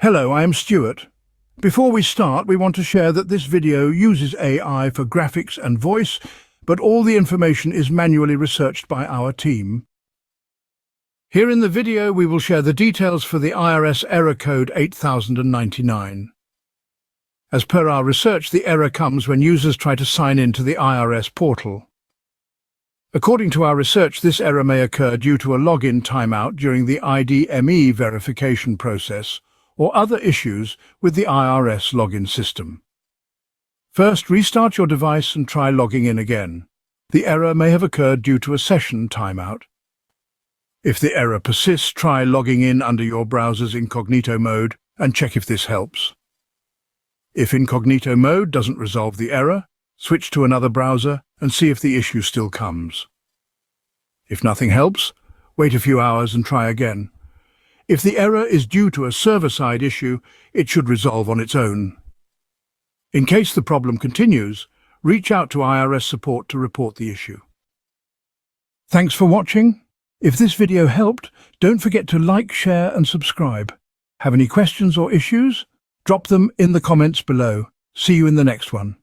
Hello, I am Stuart. Before we start, we want to share that this video uses AI for graphics and voice, but all the information is manually researched by our team. Here in the video, we will share the details for the IRS Error Code 8099. As per our research, the error comes when users try to sign in to the IRS portal. According to our research, this error may occur due to a login timeout during the IDME verification process, or other issues with the IRS login system. First, restart your device and try logging in again. The error may have occurred due to a session timeout. If the error persists, try logging in under your browser's incognito mode and check if this helps. If incognito mode doesn't resolve the error, switch to another browser and see if the issue still comes. If nothing helps, wait a few hours and try again. If the error is due to a server-side issue, it should resolve on its own. In case the problem continues, reach out to IRS support to report the issue. Thanks for watching. If this video helped, don't forget to like, share and subscribe. Have any questions or issues? Drop them in the comments below. See you in the next one.